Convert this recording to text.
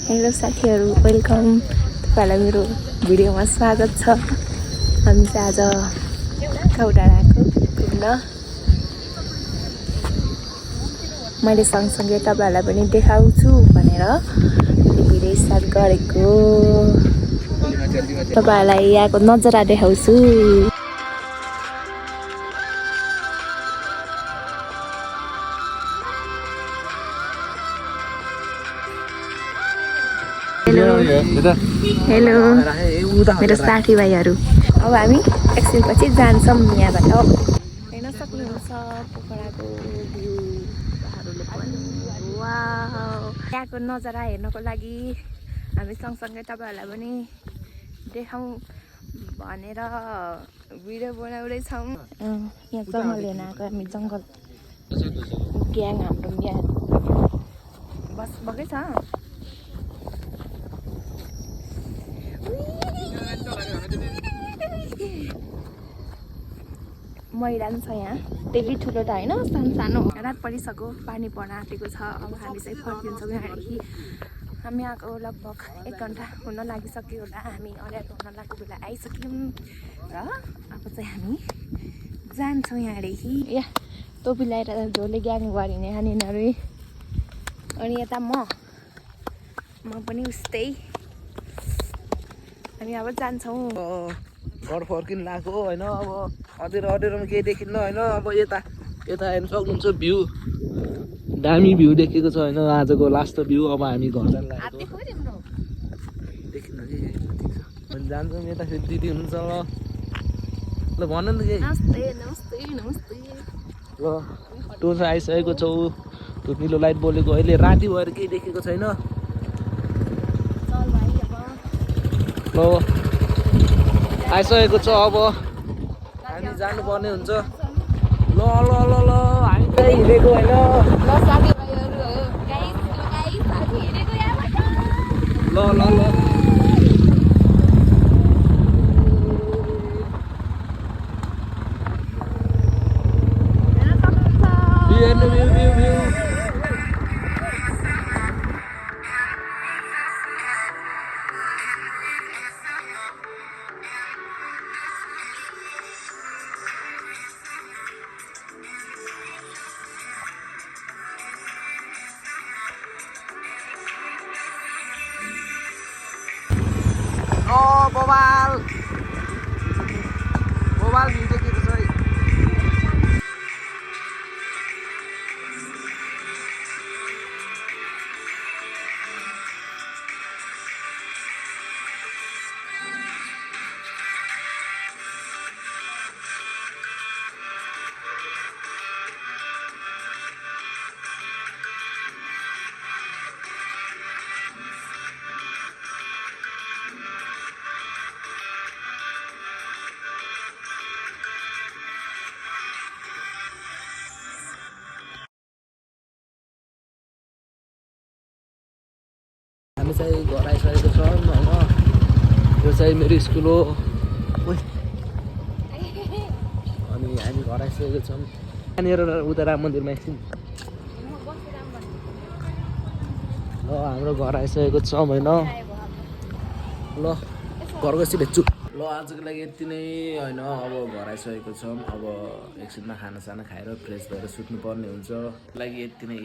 Hello साथीहरू, welcome. तपाईँलाई मेरो भिडियोमा स्वागत छ। हामी चाहिँ आज काउडाँडा आएको घुम्न। मैले सँगसँगै तपाईँहरूलाई पनि देखाउँछु भनेर भिडियो स्टार्ट गरेको। तपाईँहरूलाई यहाँको नजारा देखाउँछु। हेलो हेलो मेरो साथीभाइहरू। अब हामी एकछिनपछि जान्छौँ यहाँबाट। हेर्न सक्नुहुन्छ पोखराको भ्यू, पहाडहरूले पनि। वाउ, यहाँको नजारा हेर्नको लागि हामी सँगसँगै तपाईँहरूलाई पनि देखाउँ भनेर भिडियो बनाउँदैछौँ। यहाँ जङ्गल हेर्न आएको हामी। जङ्गल ग्याङ हाम्रो यहाँ बस भएकै छ। मैदान छ यहाँ, त्यति ठुलो त होइन, सानो सानो। रात परिसक्यो, पानी पर्न आँटेको छ। अब हामी चाहिँ फर्किन्छौँ यहाँदेखि। हामी आएको लगभग 1 घन्टा हुन लागिसक्यो होला। हामी अँध्यारो हुन लागेको बेला आइसक्यौँ र अब चाहिँ हामी जान्छौँ यहाँदेखि। या टोपी लगाएर झोले ग्याङ गरिने यहाँनिर। अनि यता म पनि उस्तै। हामी अब जान्छौँ। घर फर्किनु लाग्यो होइन। अब अँध्यारोमा केही देखिन्न होइन। अब यता हेर्नु सक्नुहुन्छ भ्यू, दामी भ्यू देखेको छ होइन। आजको लास्ट भ्यू। अब हामी घर जानु लागेको देखिन्न कि अनि जान्छौँ। यता फेरि दिदी हुनुहुन्छ। ल भन न केही। ल टोल आइसकेको छौ। त्यो निलो लाइट बोलेको अहिले राति भएर केही देखेको छैन। ल आइसकेको छ। अब हामी जानुपर्ने हुन्छ। ल ल ल ल हामी चाहिँ हिँडेको होइन। ल ल ल बबाल भ्यू देखेको छ है। हामी चाहिँ घर आइसकेको छौँ होइन। यो चाहिँ मेरो स्कुल हो। अनि हामी घर आइसकेको छौँ। यहाँनिर उता राम मन्दिरमा एकछिन। ल हाम्रो घर आइसकेको छौँ होइन। ल घर गएपछि भेट्छु। ल आजको लागि यति नै होइन। अब घर आइसकेको छौँ। अब एकछिनमा खानासाना खाएर फ्रेस भएर सुत्नुपर्ने हुन्छ। लागि यति नै।